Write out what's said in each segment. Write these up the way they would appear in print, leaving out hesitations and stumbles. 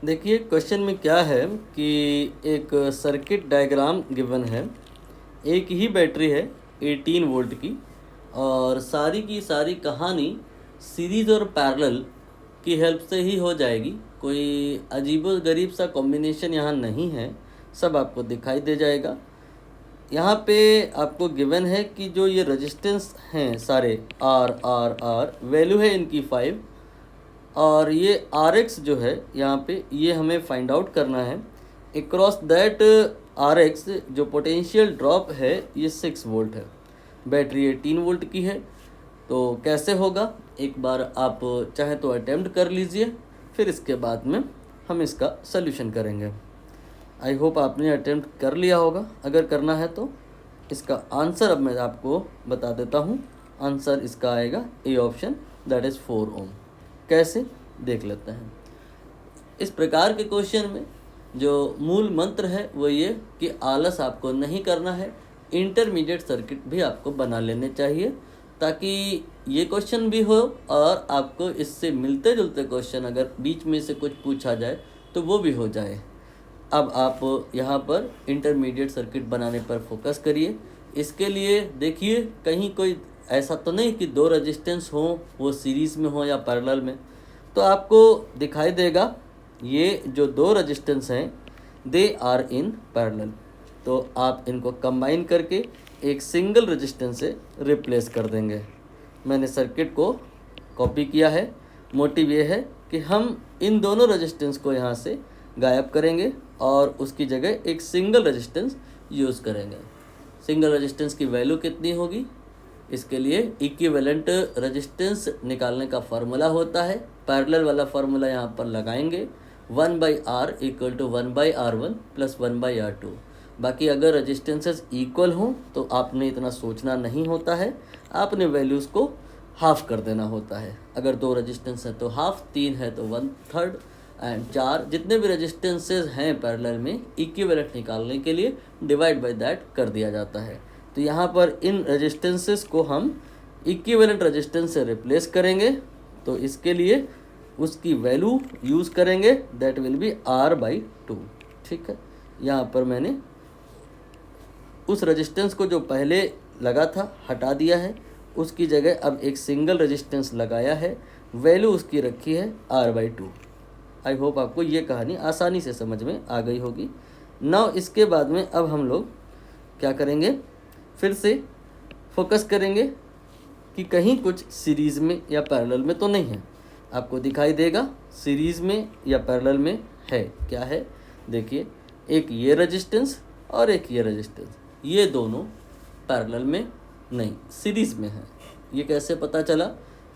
देखिए क्वेश्चन में क्या है कि एक सर्किट डायग्राम गिवन है। एक ही बैटरी है 18 वोल्ट की और सारी की सारी कहानी सीरीज़ और पैरेलल की हेल्प से ही हो जाएगी। कोई अजीबोगरीब सा कॉम्बिनेशन यहाँ नहीं है, सब आपको दिखाई दे जाएगा। यहाँ पे आपको गिवन है कि जो ये रेजिस्टेंस हैं सारे आर वैल्यू है इनकी 5 और ये आर एक्स जो है यहाँ पे ये हमें फाइंड आउट करना है। अक्रॉस दैट आर एक्स जो पोटेंशियल ड्रॉप है ये 6 वोल्ट है, बैटरी 18 वोल्ट की है। तो कैसे होगा एक बार आप चाहे तो अटेम्प्ट कर लीजिए, फिर इसके बाद में हम इसका सल्यूशन करेंगे। आई होप आपने अटेम्प्ट कर लिया होगा। अगर करना है तो इसका आंसर अब मैं आपको बता देता हूँ। आंसर इसका आएगा ए ऑप्शन, दैट इज़ 4 ओम। कैसे देख लेते हैं। इस प्रकार के क्वेश्चन में जो मूल मंत्र है वो ये कि आलस आपको नहीं करना है, इंटरमीडिएट सर्किट भी आपको बना लेने चाहिए ताकि ये क्वेश्चन भी हो और आपको इससे मिलते जुलते क्वेश्चन अगर बीच में से कुछ पूछा जाए तो वो भी हो जाए। अब आप यहाँ पर इंटरमीडिएट सर्किट बनाने पर फोकस करिए। इसके लिए देखिए कहीं कोई ऐसा तो नहीं कि दो रेजिस्टेंस हो, वो सीरीज़ में हो या पैरेलल में। तो आपको दिखाई देगा ये जो दो रेजिस्टेंस हैं दे आर इन पैरेलल, तो आप इनको कंबाइन करके एक सिंगल रेजिस्टेंस से रिप्लेस कर देंगे। मैंने सर्किट को कॉपी किया है। मोटिव ये है कि हम इन दोनों रेजिस्टेंस को यहाँ से गायब करेंगे और उसकी जगह एक सिंगल रेजिस्टेंस यूज़ करेंगे। सिंगल रेजिस्टेंस की वैल्यू कितनी होगी, इसके लिए इक्विवेलेंट रेजिस्टेंस निकालने का फार्मूला होता है। पैरेलल वाला फार्मूला यहाँ पर लगाएंगे 1/R equal to 1/R1 plus 1/R2। बाकी अगर रेजिस्टेंसेस इक्वल हों तो आपने इतना सोचना नहीं होता है, आपने वैल्यूज़ को हाफ कर देना होता है। अगर दो रेजिस्टेंस है तो हाफ, 3 है तो 1/3 एंड 4 जितने भी रेजिस्टेंसेस हैं पैरेलल में इक्विवेलेंट निकालने के लिए डिवाइड बाय दैट कर दिया जाता है। तो यहाँ पर इन रेजिस्टेंसेस को हम इक्विवेलेंट रेजिस्टेंस से रिप्लेस करेंगे, तो इसके लिए उसकी वैल्यू यूज़ करेंगे, दैट विल बी R/2। ठीक है, यहाँ पर मैंने उस रेजिस्टेंस को जो पहले लगा था हटा दिया है, उसकी जगह अब एक सिंगल रेजिस्टेंस लगाया है, वैल्यू उसकी रखी है R/2। आई होप आपको ये कहानी आसानी से समझ में आ गई होगी। नाउ इसके बाद में अब हम लोग क्या करेंगे, फिर से फोकस करेंगे कि कहीं कुछ सीरीज़ में या पैरेलल में तो नहीं है। आपको दिखाई देगा सीरीज़ में या पैरेलल में है। क्या है देखिए, एक ये रेजिस्टेंस और एक ये रेजिस्टेंस, ये दोनों पैरेलल में नहीं सीरीज़ में है। ये कैसे पता चला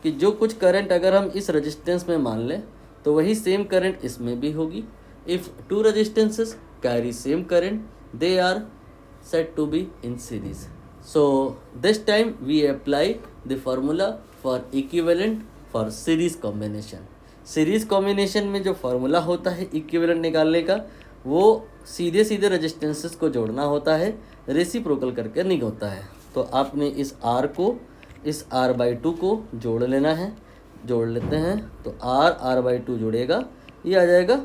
कि जो कुछ करंट अगर हम इस रेजिस्टेंस में मान लें तो वही सेम करंट इसमें भी होगी। If two resistances carry same current they are said to be in series. So this time we apply the formula for equivalent for series combination. Series combination में जो फार्मूला होता है इक्विवेलेंट निकालने का, वो सीधे सीधे रेजिस्टेंसेस को जोड़ना होता है, रेसिप्रोकल करके नहीं होता है। तो आपने इस R को इस R/2 को जोड़ लेना है। जोड़ लेते हैं तो R/2 जुड़ेगा, ये आ जाएगा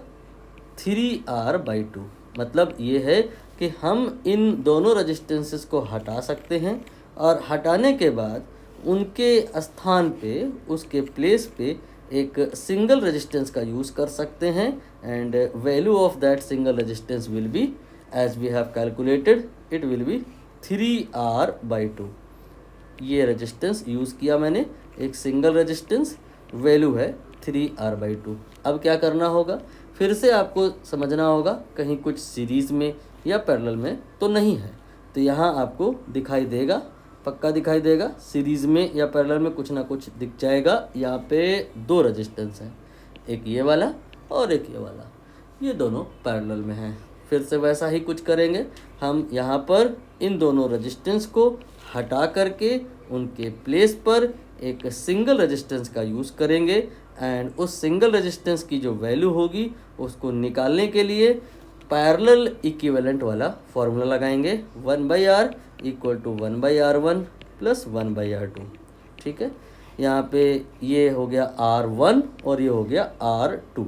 3R/2। मतलब ये है कि हम इन दोनों रेजिस्टेंसेस को हटा सकते हैं और हटाने के बाद उनके स्थान पे, उसके प्लेस पे एक सिंगल रेजिस्टेंस का यूज़ कर सकते हैं and value of that single resistance will be as we have calculated, it will be 3R/2। ये रेजिस्टेंस यूज़ किया मैंने, एक सिंगल रेजिस्टेंस, वैल्यू है 3R/2। अब क्या करना होगा, फिर से आपको समझना होगा कहीं कुछ सीरीज़ में या पैरेलल में तो नहीं है। तो यहाँ आपको दिखाई देगा, पक्का दिखाई देगा, सीरीज़ में या पैरेलल में कुछ ना कुछ दिख जाएगा। यहाँ पे दो रेजिस्टेंस हैं, एक ये वाला और एक ये वाला, ये दोनों पैरेलल में हैं। फिर से वैसा ही कुछ करेंगे, हम यहाँ पर इन दोनों रेजिस्टेंस को हटा करके उनके प्लेस पर एक सिंगल रेजिस्टेंस का यूज़ करेंगे एंड उस सिंगल रेजिस्टेंस की जो वैल्यू होगी उसको निकालने के लिए पैरेलल इक्विवेलेंट वाला फार्मूला लगाएंगे 1/R equal to 1/R1 plus 1/R2। ठीक है, यहाँ पे ये हो गया R1 और ये हो गया R2।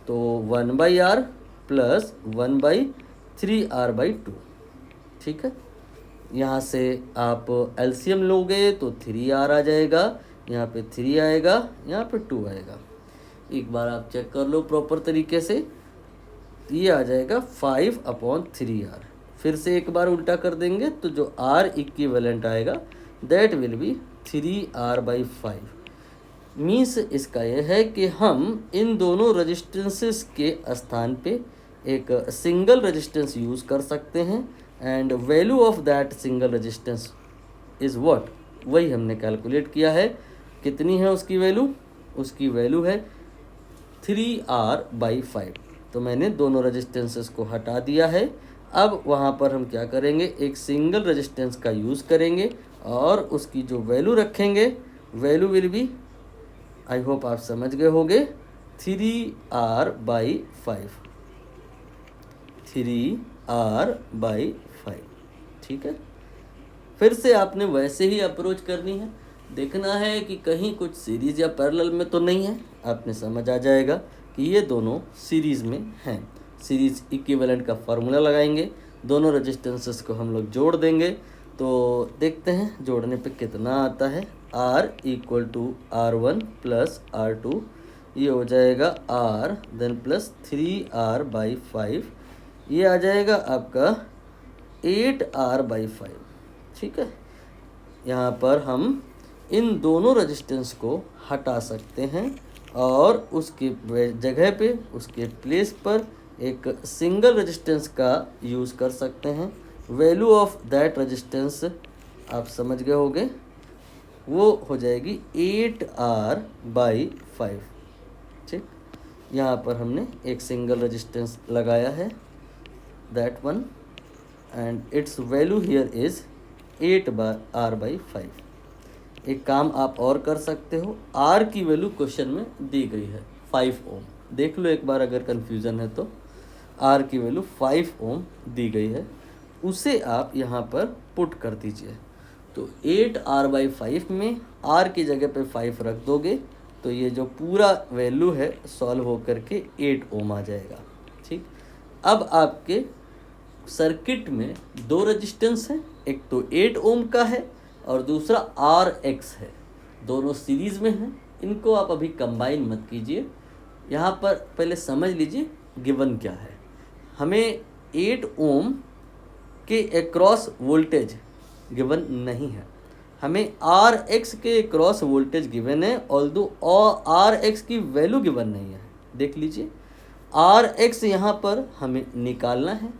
तो 1/r प्लस 1/3r/2। ठीक है, यहाँ से आप एलसीएम लोगे तो 3r आ जाएगा, यहाँ पे 3 आएगा, यहाँ पे 2 आएगा। एक बार आप चेक कर लो प्रॉपर तरीके से, ये आ जाएगा 5/3r। फिर से एक बार उल्टा कर देंगे तो जो r इक्विवेलेंट आएगा that will be 3r/5। Means इसका यह है कि हम इन दोनों रजिस्टेंसेस के स्थान पे एक सिंगल रजिस्टेंस यूज़ कर सकते हैं and value of that single resistance is what, वही हमने कैलकुलेट किया है। कितनी है उसकी वैल्यू? उसकी वैल्यू है 3r/5। तो मैंने दोनों रजिस्टेंसेस को हटा दिया है। अब वहाँ पर हम क्या करेंगे, एक सिंगल रजिस्टेंस का यूज़ करेंगे और उसकी जो वैल्यू रखेंगे, value will be, I hope आप समझ गए होंगे, 3r/5। 3r/5। ठीक है, फिर से आपने वैसे ही अप्रोच करनी है। देखना है कि कहीं कुछ सीरीज़ या पैरेलल में तो नहीं है। आपने समझ आ जाएगा कि ये दोनों सीरीज़ में हैं। सीरीज़ इक्विवेलेंट का फार्मूला लगाएंगे, दोनों रेजिस्टेंसेस को हम लोग जोड़ देंगे। तो देखते हैं जोड़ने पे कितना आता है। R = R1 + R2, ये हो जाएगा R देन प्लस 3r/5, ये आ जाएगा आपका 8r/5। ठीक है, यहाँ पर हम इन दोनों रेजिस्टेंस को हटा सकते हैं और उसके जगह पे, उसके प्लेस पर एक सिंगल रेजिस्टेंस का यूज़ कर सकते हैं। वैल्यू ऑफ दैट रेजिस्टेंस आप समझ गए होंगे, वो हो जाएगी 8r/5। ठीक, यहाँ पर हमने एक सिंगल रेजिस्टेंस लगाया है, that one, and it's value here is 8r/5। एक काम आप और कर सकते हो, R की वैल्यू क्वेश्चन में दी गई है 5 ओम। देख लो एक बार अगर कन्फ्यूज़न है तो। R की वैल्यू 5 ओम दी गई है, उसे आप यहाँ पर पुट कर दीजिए। तो 8r/5 में R की जगह पे 5 रख दोगे तो ये जो पूरा वैल्यू है सॉल्व हो करके 8 ओम आ जाएगा। ठीक, अब आपके सर्किट में दो रेजिस्टेंस हैं, एक तो 8 ओम का है और दूसरा Rx है। दोनों सीरीज़ में हैं, इनको आप अभी कंबाइन मत कीजिए। यहाँ पर पहले समझ लीजिए गिवन क्या है। हमें 8 ओम के अक्रॉस वोल्टेज गिवन नहीं है, हमें Rx के अक्रॉस वोल्टेज गिवन है, ऑल्दो Rx की वैल्यू गिवन नहीं है। देख लीजिए, Rx यहाँ पर हमें निकालना है,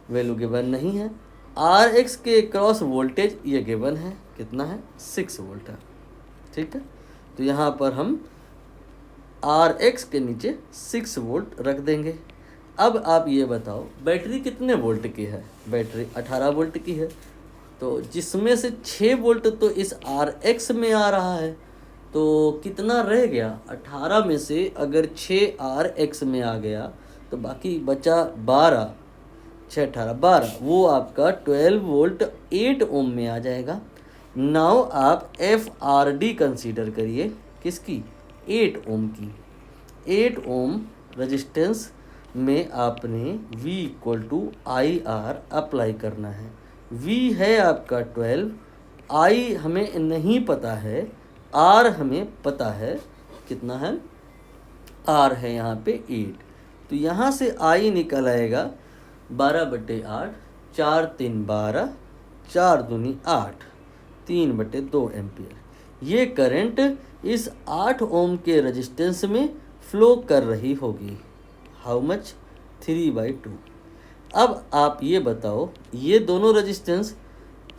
वैल्यू गिवन नहीं है। Rx के क्रॉस वोल्टेज ये गिवन है, कितना है, 6 वोल्ट है। ठीक है, तो यहाँ पर हम Rx के नीचे 6 वोल्ट रख देंगे। अब आप ये बताओ बैटरी कितने वोल्ट की है? बैटरी 18 वोल्ट की है, तो जिसमें से 6 वोल्ट तो इस Rx में आ रहा है, तो कितना रह गया? 18 में से अगर 6 Rx में आ गया तो बाकी बचा 12, 6 18 12, वो आपका 12 वोल्ट 8 ओम में आ जाएगा। नाउ आप FRD कंसीडर करिए, किसकी? 8 ओम की। 8 ओम रेजिस्टेंस में आपने V = IR अप्लाई करना है। V है आपका 12, I हमें नहीं पता है, R हमें पता है, कितना है? R है यहाँ पे 8। तो यहाँ से I निकल आएगा 12/8, 4 3 12, 4 दूनी 8, 3/2 एम्पियर। ये करंट इस 8 ओम के रेजिस्टेंस में फ्लो कर रही होगी। How much? 3/2। अब आप ये बताओ, ये दोनों रेजिस्टेंस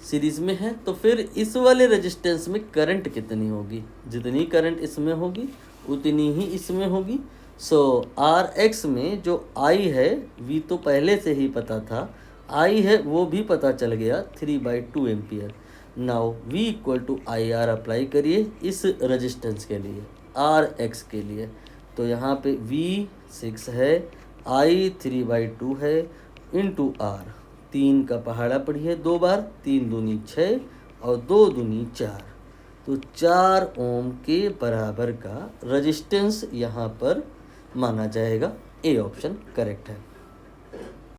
सीरीज में है तो फिर इस वाले रेजिस्टेंस में करंट कितनी होगी? जितनी करंट इसमें होगी उतनी ही इसमें होगी। सो Rx में जो I है, V तो पहले से ही पता था, I है वो भी पता चल गया, 3/2 ampere. Now V = IR apply करिए इस रेजिस्टेंस के लिए, Rx के लिए। तो यहाँ पे V 6 है, I 3/2 है, इंटू R, 3 का पहाड़ा पढ़िए 2 बार, 3 दूनी 6 और 2 दूनी 4, तो 4 ओम के बराबर का रेजिस्टेंस यहाँ पर माना जाएगा। ए ऑप्शन करेक्ट है।